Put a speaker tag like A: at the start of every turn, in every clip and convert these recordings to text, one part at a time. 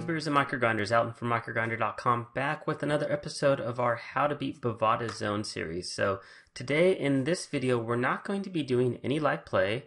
A: YouTubers and MicroGrinders, Alton from MicroGrinder.com, back with another episode of our How to Beat Bovada Zone series. So today in this video we're not going to be doing any live play.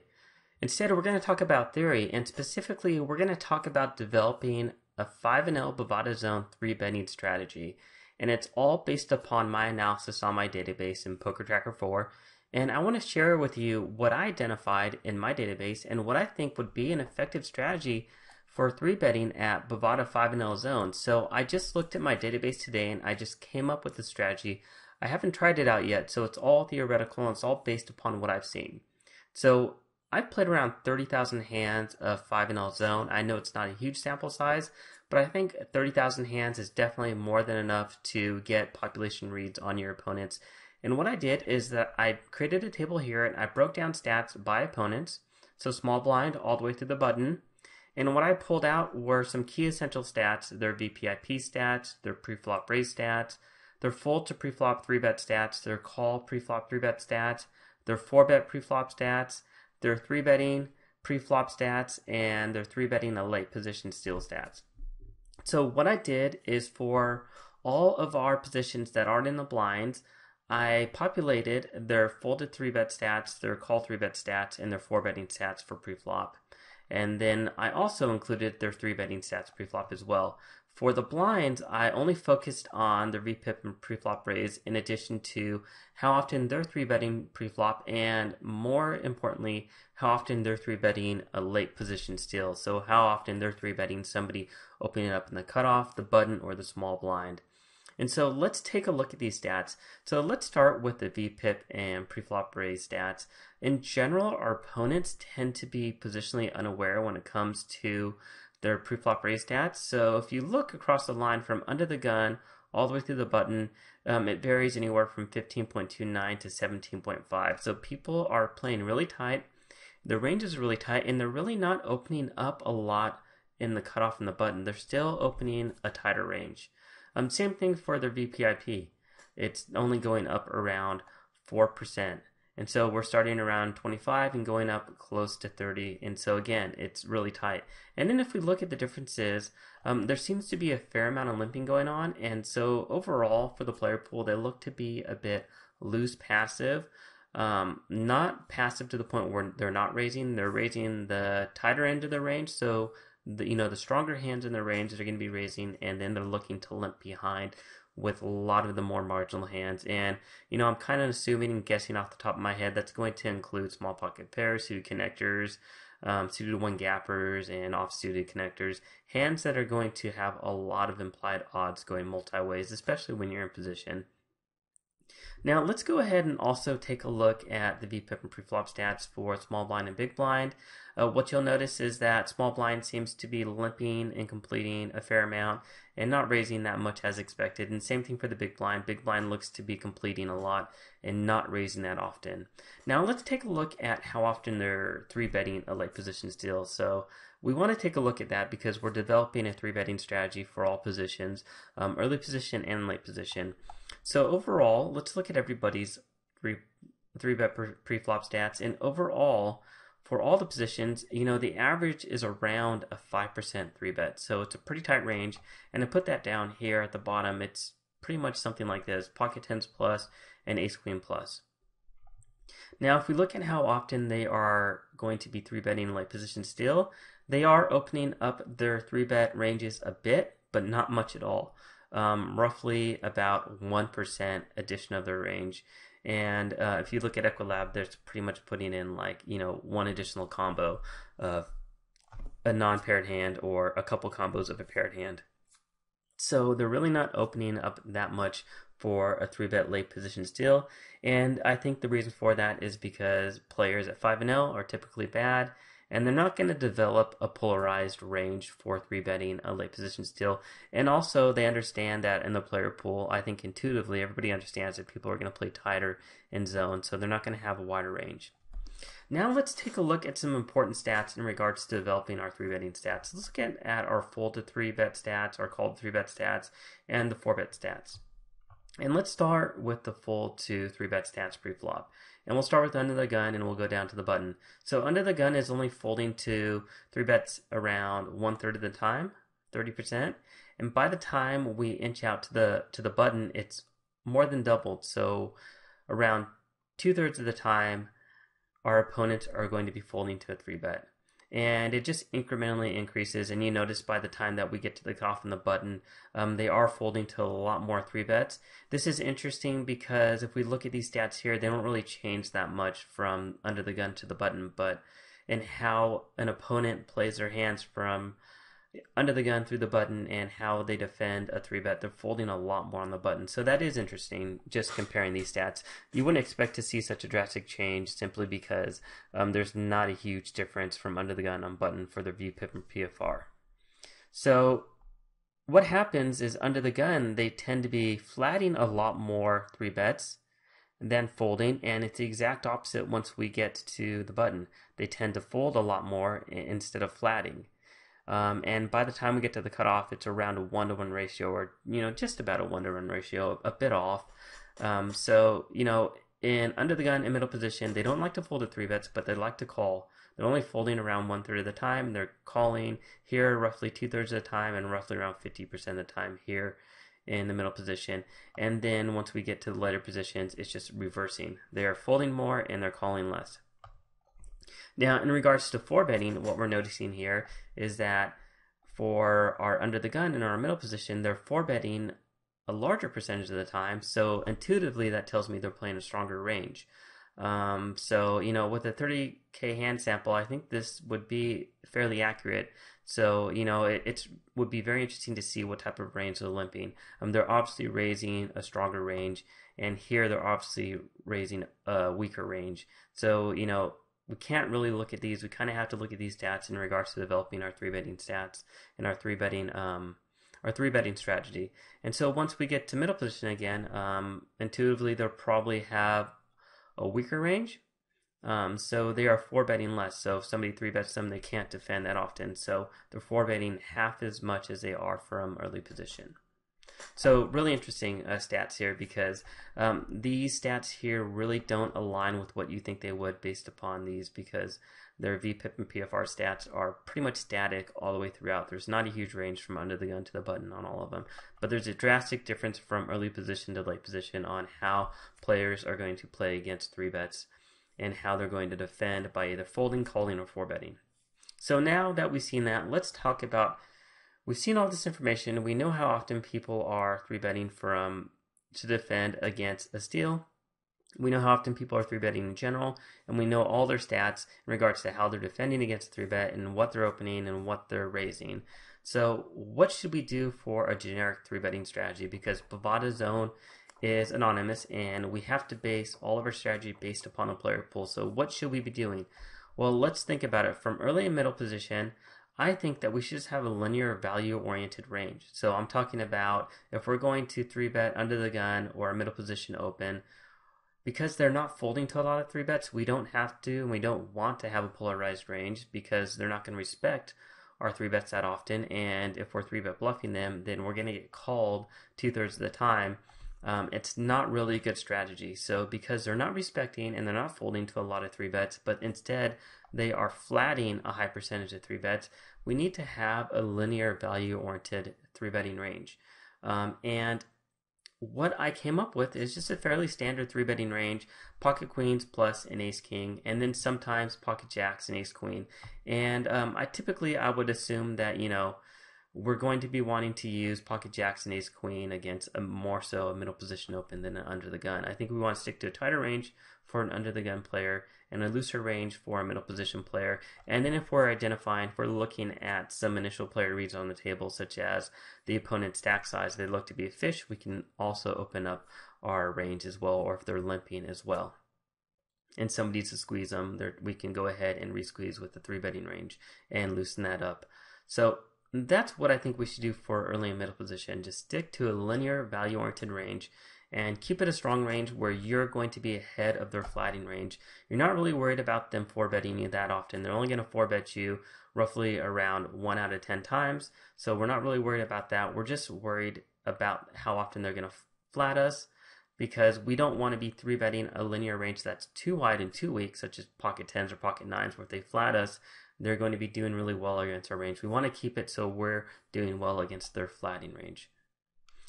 A: Instead we're going to talk about theory, and specifically we're going to talk about developing a 5-0 Bovada Zone 3-betting strategy. And it's all based upon my analysis on my database in PokerTracker 4. And I want to share with you what I identified in my database and what I think would be an effective strategy for 3-betting at Bovada 5-0 zones. So I just looked at my database today and I just came up with a strategy. I haven't tried it out yet, so it's all theoretical and it's all based upon what I've seen. So I've played around 30,000 hands of 5-0 zone. I know it's not a huge sample size, but I think 30,000 hands is definitely more than enough to get population reads on your opponents. And what I did is that I created a table here and I broke down stats by opponents, so small blind all the way through the button. And what I pulled out were some key essential stats, their VPIP stats, their preflop raise stats, their fold to preflop 3-bet stats, their call preflop 3-bet stats, their 4-bet preflop stats, their 3-betting preflop stats, and their 3-betting a late position steal stats. So what I did is for all of our positions that aren't in the blinds, I populated their folded 3-bet stats, their call 3-bet stats, and their 4-betting stats for preflop. And then I also included their 3-betting stats preflop as well. For the blinds, I only focused on their VPIP and preflop raise in addition to how often they're 3-betting preflop and, more importantly, how often they're 3-betting a late position steal. So how often they're 3-betting somebody opening up in the cutoff, the button, or the small blind. And so let's take a look at these stats. So let's start with the VPIP and preflop raise stats. In general, our opponents tend to be positionally unaware when it comes to their preflop raise stats. So if you look across the line from under the gun all the way through the button, it varies anywhere from 15.29 to 17.5. So people are playing really tight. The range is really tight, and they're really not opening up a lot in the cutoff and the button. They're still opening a tighter range. Same thing for their VPIP. It's only going up around 4%. And so we're starting around 25 and going up close to 30. And so again, it's really tight. And then if we look at the differences, there seems to be a fair amount of limping going on. And so overall for the player pool, they look to be a bit loose passive. Not passive to the point where they're not raising. They're raising the tighter end of the range. So the stronger hands in their range are going to be raising, and then they're looking to limp behind with a lot of the more marginal hands. And I'm kind of assuming and guessing off the top of my head that's going to include small pocket pairs, suited connectors, suited one gappers, and off suited connectors. Hands that are going to have a lot of implied odds going multi-ways, especially when you're in position. Now let's go ahead and also take a look at the VPIP and preflop stats for small blind and big blind. What you'll notice is that small blind seems to be limping and completing a fair amount and not raising that much as expected. And same thing for the big blind. Big blind looks to be completing a lot and not raising that often. Now let's take a look at how often they're 3-betting a late position steal. So we want to take a look at that because we're developing a 3-betting strategy for all positions, early position and late position. So overall, let's look at everybody's 3-bet preflop stats. And overall, for all the positions, the average is around a 5% 3-bet. So it's a pretty tight range. And to put that down here at the bottom, it's pretty much something like this: pocket tens plus and ace queen plus. Now, if we look at how often they are going to be 3-betting late position steal, they are opening up their 3-bet ranges a bit, but not much at all. Roughly about 1% addition of their range. And if you look at Equilab, they're pretty much putting in one additional combo of a non-paired hand or a couple combos of a paired hand. So they're really not opening up that much for a 3-bet late position steal. And I think the reason for that is because players at 5-0 are typically bad, and they're not going to develop a polarized range for 3-betting a late position steal. And also they understand that in the player pool, I think intuitively everybody understands that people are going to play tighter in zone, so they're not going to have a wider range. Now let's take a look at some important stats in regards to developing our 3-betting stats. Let's look at our folded 3-bet stats, our called 3-bet stats, and the 4-bet stats. And let's start with the fold to 3-bet stats preflop. And we'll start with under the gun and we'll go down to the button. So under the gun is only folding to 3-bets around 1/3 of the time. 30%. And by the time we inch out to the button, it's more than doubled. So around 2/3 of the time, our opponents are going to be folding to a 3-bet. And it just incrementally increases, and you notice by the time that we get to the cutoff on the button, they are folding to a lot more 3-bets. This is interesting because if we look at these stats here, they don't really change that much from under the gun to the button, but in how an opponent plays their hands from under the gun through the button and how they defend a 3-bet, they're folding a lot more on the button. So that is interesting, just comparing these stats. You wouldn't expect to see such a drastic change simply because there's not a huge difference from under the gun on button for the VPIP and PFR. So what happens is under the gun, they tend to be flatting a lot more 3-bets than folding, and it's the exact opposite once we get to the button. They tend to fold a lot more instead of flatting. And by the time we get to the cutoff, it's around a 1-to-1 ratio, or just about a 1-to-1 ratio, a bit off. So in under the gun in middle position, they don't like to fold at 3-bets, but they like to call. They're only folding around 1/3 of the time. They're calling here roughly 2/3 of the time, and roughly around 50% of the time here in the middle position. And then once we get to the later positions, it's just reversing. They're folding more and they're calling less. Now, in regards to 4-betting, what we're noticing here is that for our under the gun and our middle position, they're 4-betting a larger percentage of the time. So intuitively, that tells me they're playing a stronger range. So with a 30K hand sample, I think this would be fairly accurate. So it would be very interesting to see what type of range they're limping. They're obviously raising a stronger range, and here they're obviously raising a weaker range. So we can't really look at these. We kind of have to look at these stats in regards to developing our 3-betting stats and our 3-betting strategy. And so once we get to middle position again, intuitively they'll probably have a weaker range. So they are 4-betting less. So if somebody 3-bets them, they can't defend that often. So they're 4-betting half as much as they are from early position. So really interesting stats here, because these stats here really don't align with what you think they would based upon these, because their VPIP and PFR stats are pretty much static all the way throughout. There's not a huge range from under the gun to the button on all of them, but there's a drastic difference from early position to late position on how players are going to play against 3-bets and how they're going to defend by either folding, calling, or 4-betting. So now that we've seen that, let's talk about, we've seen all this information. We know how often people are 3-betting to defend against a steal. We know how often people are 3-betting in general, and we know all their stats in regards to how they're defending against 3-bet and what they're opening and what they're raising. So what should we do for a generic 3-betting strategy? Because Bovada Zone is anonymous, and we have to base all of our strategy based upon a player pool. So what should we be doing? Well, let's think about it. From early and middle position, I think that we should just have a linear value-oriented range. So I'm talking about if we're going to 3-bet under the gun or a middle position open, because they're not folding to a lot of 3-bets, we don't have to and we don't want to have a polarized range, because they're not going to respect our 3-bets that often. And if we're 3-bet bluffing them, then we're going to get called 2/3 of the time. It's not really a good strategy. So because they're not respecting and they're not folding to a lot of 3-bets, but instead they are flatting a high percentage of 3-bets, we need to have a linear value-oriented 3-betting range. And what I came up with is just a fairly standard 3-betting range: pocket queens plus an ace king, and then sometimes pocket jacks and ace queen. And I would assume that we're going to be wanting to use pocket jacks and ace queen against more so a middle position open than an under the gun. I think we want to stick to a tighter range for an under the gun player and a looser range for a middle position player. And then if we're looking at some initial player reads on the table, such as the opponent's stack size, they look to be a fish, we can also open up our range as well, or if they're limping as well and somebody needs to squeeze them, we can go ahead and re-squeeze with the 3-betting range and loosen that up. So that's what I think we should do for early and middle position. Just stick to a linear value-oriented range and keep it a strong range where you're going to be ahead of their flatting range. You're not really worried about them 4-betting you that often. They're only going to 4-bet you roughly around 1 out of 10 times. So we're not really worried about that. We're just worried about how often they're going to flat us, because we don't want to be 3-betting a linear range that's too wide and too weak, such as pocket 10s or pocket 9s, where if they flat us, they're going to be doing really well against our range. We want to keep it so we're doing well against their flatting range.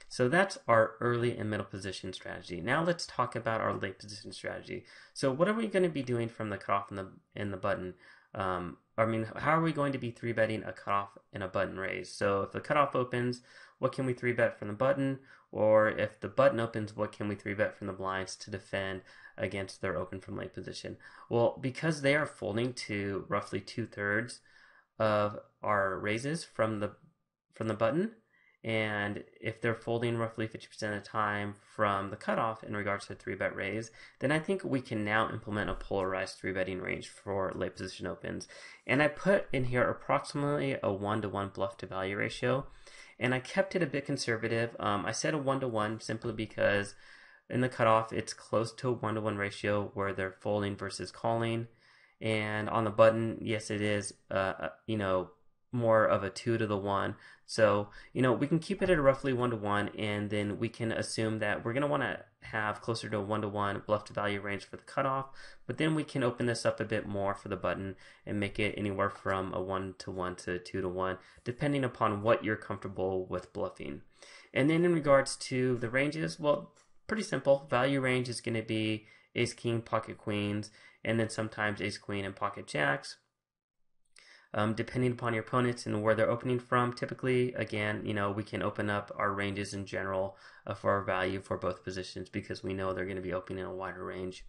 A: So that's our early and middle position strategy. Now let's talk about our late position strategy. So what are we going to be doing from the cutoff and the button? How are we going to be 3-betting a cutoff and a button raise? So if the cutoff opens, what can we 3-bet from the button? Or if the button opens, what can we 3-bet from the blinds to defend against their open from late position? Well, because they are folding to roughly 2/3 of our raises from the button, and if they're folding roughly 50% of the time from the cutoff in regards to 3-bet raise, then I think we can now implement a polarized 3-betting range for late position opens. And I put in here approximately a 1-to-1 bluff to value ratio, and I kept it a bit conservative. I said a 1-to-1 simply because in the cutoff it's close to a 1-to-1 ratio where they're folding versus calling, and on the button, yes, it is more of a 2-to-1. So, we can keep it at a roughly 1-to-1, and then we can assume that we're going to want to have closer to a 1-to-1 bluff to value range for the cutoff, but then we can open this up a bit more for the button and make it anywhere from a 1-to-1 to 2-to-1, depending upon what you're comfortable with bluffing. And then in regards to the ranges, well, pretty simple. Value range is going to be ace king, pocket queens, and then sometimes ace queen and pocket jacks. Depending upon your opponents and where they're opening from, typically, again, we can open up our ranges in general for our value for both positions because we know they're going to be opening a wider range.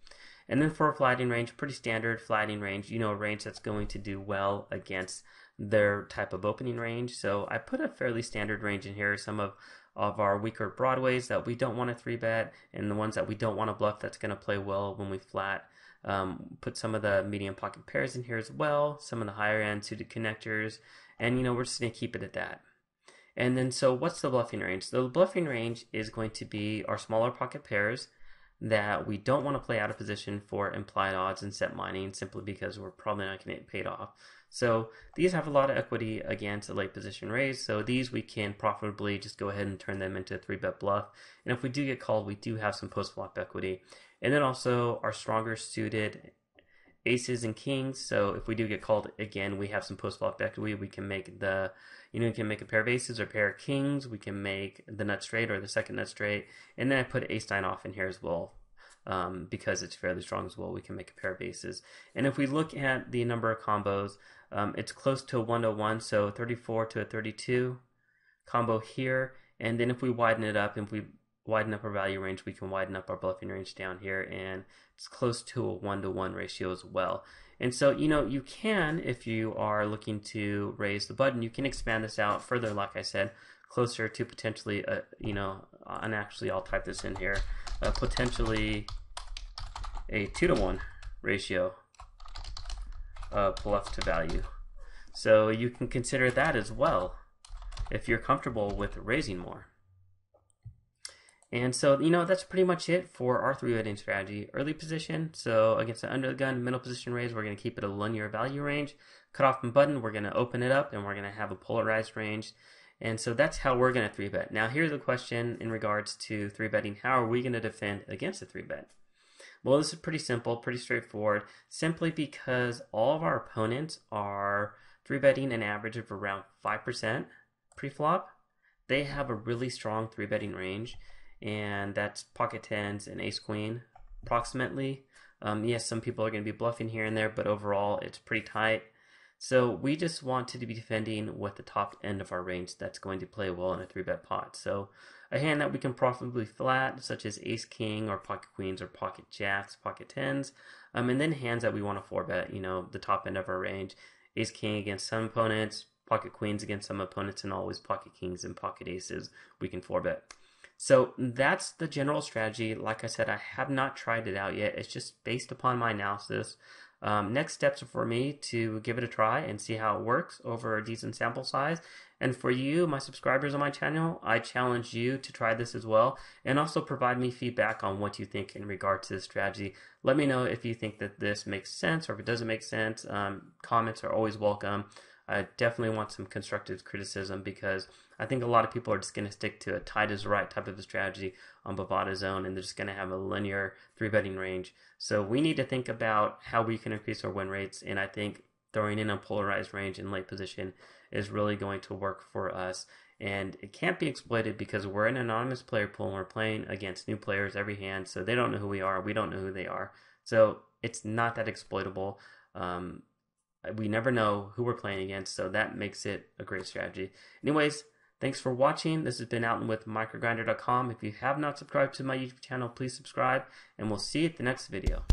A: And then for a flatting range, pretty standard flatting range, a range that's going to do well against their type of opening range. So I put a fairly standard range in here, some of our weaker broadways that we don't want to 3-bet, and the ones that we don't want to bluff that's going to play well when we flat. Put some of the medium pocket pairs in here as well, some of the higher end suited connectors, and we're just going to keep it at that. And then so what's the bluffing range? So the bluffing range is going to be our smaller pocket pairs that we don't want to play out of position for implied odds and set mining simply because we're probably not going to get paid off. So these have a lot of equity against a late position raise, so these we can profitably just go ahead and turn them into a 3-bet bluff. And if we do get called, we do have some post-flop equity. And then also our stronger suited aces and kings. So if we do get called again, we have some post-flop equity. We can make we can make a pair of aces or a pair of kings. We can make the nut straight or the second nut straight. And then I put ace nine off in here as well. Because it's fairly strong as well, we can make a pair of aces. And if we look at the number of combos, it's close to a 1-to-1, so 34 to a 32 combo here. And then if we widen it up, if we widen up our value range, we can widen up our bluffing range down here, and it's close to a 1-to-1 ratio as well. And so, you can, if you are looking to raise the button, you can expand this out further, like I said, closer to potentially, and actually I'll type this in here, potentially a 2-to-1 ratio of bluff to value. So you can consider that as well if you're comfortable with raising more. And so, that's pretty much it for our 3-betting strategy. Early position, so against the under the gun, middle position raise, we're going to keep it a linear value range. Cutoff and button, we're going to open it up and we're going to have a polarized range. And so that's how we're going to 3-bet. Now here's a question in regards to 3-betting. How are we going to defend against a 3-bet? Well, this is pretty simple, pretty straightforward, simply because all of our opponents are 3-betting an average of around 5% pre-flop. They have a really strong 3-betting range, and that's pocket tens and ace queen approximately. Yes, some people are going to be bluffing here and there, but overall it's pretty tight. So we just want to be defending with the top end of our range that's going to play well in a 3-bet pot. So a hand that we can profitably flat, such as ace king or pocket queens or pocket jacks, pocket tens, and then hands that we want to 4-bet, the top end of our range. Ace king against some opponents, pocket queens against some opponents, and always pocket kings and pocket aces we can 4-bet. So that's the general strategy. Like I said, I have not tried it out yet. It's just based upon my analysis. Next steps are for me to give it a try and see how it works over a decent sample size. And for you, my subscribers on my channel, I challenge you to try this as well, and also provide me feedback on what you think in regard to this strategy. Let me know if you think that this makes sense or if it doesn't make sense. Comments are always welcome. I definitely want some constructive criticism because I think a lot of people are just going to stick to a tight is right type of a strategy on Bovada zone, and they're just going to have a linear 3-betting range. So we need to think about how we can increase our win rates, and I think throwing in a polarized range in late position is really going to work for us. And it can't be exploited because we're an anonymous player pool and we're playing against new players every hand, so they don't know who we are, we don't know who they are. So it's not that exploitable. We never know who we're playing against, so that makes it a great strategy. Anyways, thanks for watching. This has been Alton with MicroGrinder.com. If you have not subscribed to my YouTube channel, please subscribe, and we'll see you at the next video.